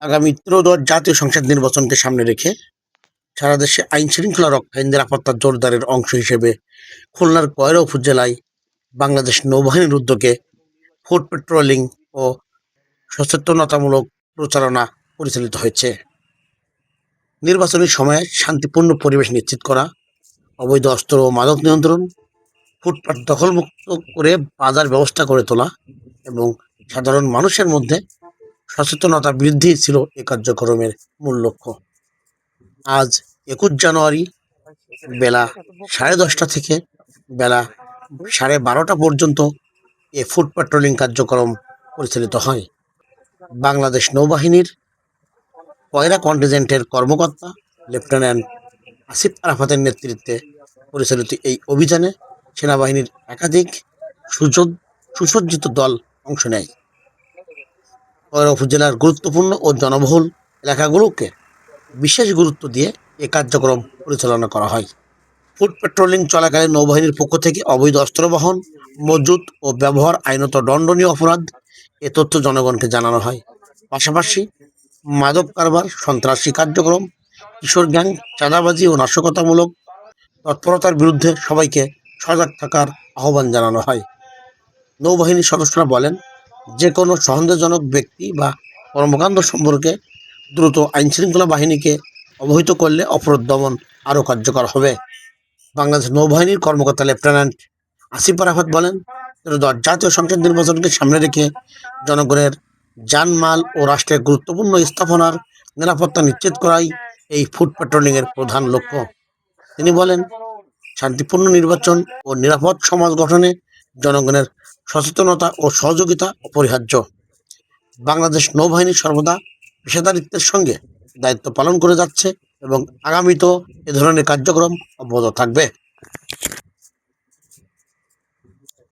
আগামী ত্রয়োদশ জাতীয় সংসদ নির্বাচনকে সামনে রেখে সারা দেশে আইন শৃঙ্খলা রক্ষায় নিরাপত্তা জোরদারের অংশ হিসেবে খুলনার কয়রা উপজেলায় বাংলাদেশ নৌবাহিনীর উদ্যোগে ফুট পেট্রোলিং ও সচেতনতামূলক প্রচারণা পরিচালিত হয়েছে। নির্বাচনী সময়ে শান্তিপূর্ণ পরিবেশ নিশ্চিত করা, অবৈধ অস্ত্র ও মাদক নিয়ন্ত্রণ, ফুটপাত দখলমুক্ত করে বাজার ব্যবস্থা করে তোলা এবং সাধারণ মানুষের মধ্যে সচেতনতা বৃদ্ধি ছিল এ কার্যক্রমের মূল লক্ষ্য। আজ 21 জানুয়ারি বেলা 10:30 থেকে বেলা 12:30 পর্যন্ত এ ফুট পেট্রোলিং কার্যক্রম পরিচালিত হয়। বাংলাদেশ নৌবাহিনীর কয়রা কন্টিনজেন্টের কর্মকর্তা লেফটেন্যান্ট আসিফ আরাফাতের নেতৃত্বে পরিচালিত এই অভিযানে সেনাবাহিনীর একাধিক সুসজ্জিত দল অংশ নেয়। কয়রা উপজেলার গুরুত্বপূর্ণ ও জনবহুল এলাকাগুলোকে বিশেষ গুরুত্ব দিয়ে এ কার্যক্রম পরিচালনা করা হয়। ফুট পেট্রোলিং চলাকালে নৌবাহিনীর পক্ষ থেকে অবৈধ অস্ত্র বহন, মজুত ও ব্যবহার আইনত দণ্ডনীয় অপরাধ, এ তথ্য জনগণকে জানানো হয়। পাশাপাশি মাদক কারবার, সন্ত্রাসী কার্যক্রম, কিশোর গ্যাং, চাঁদাবাজি ও নাশকতামূলক তৎপরতার বিরুদ্ধে সবাইকে সজাগ থাকার আহ্বান জানানো হয়। নৌবাহিনীর সদস্যরা বলেন, যে কোনো সন্দেহজনক ব্যক্তি বা কর্মকাণ্ড সম্পর্কে দ্রুত আইনশৃঙ্খলা বাহিনীকে অবহিত করলে অপরাধ দমন আরও কার্যকর হবে। বাংলাদেশ নৌবাহিনীর কর্মকর্তা লেফটেন্যান্ট আসিফ আরাফাত বলেন, জাতীয় সংসদ নির্বাচনকে সামনে রেখে জনগণের জানমাল ও রাষ্ট্রের গুরুত্বপূর্ণ স্থাপনার নিরাপত্তা নিশ্চিত করাই এই ফুট পেট্রোলিংয়ের প্রধান লক্ষ্য। তিনি বলেন, শান্তিপূর্ণ নির্বাচন ও নিরাপদ সমাজ গঠনে জনগণের সচেতনতা ও সহযোগিতা অপরিহার্য। বাংলাদেশ নৌবাহিনী সর্বদা পেশাদারিত্বের সঙ্গে দায়িত্ব পালন করে যাচ্ছে এবং আগামীতেও এ ধরনের কার্যক্রম অব্যাহত থাকবে।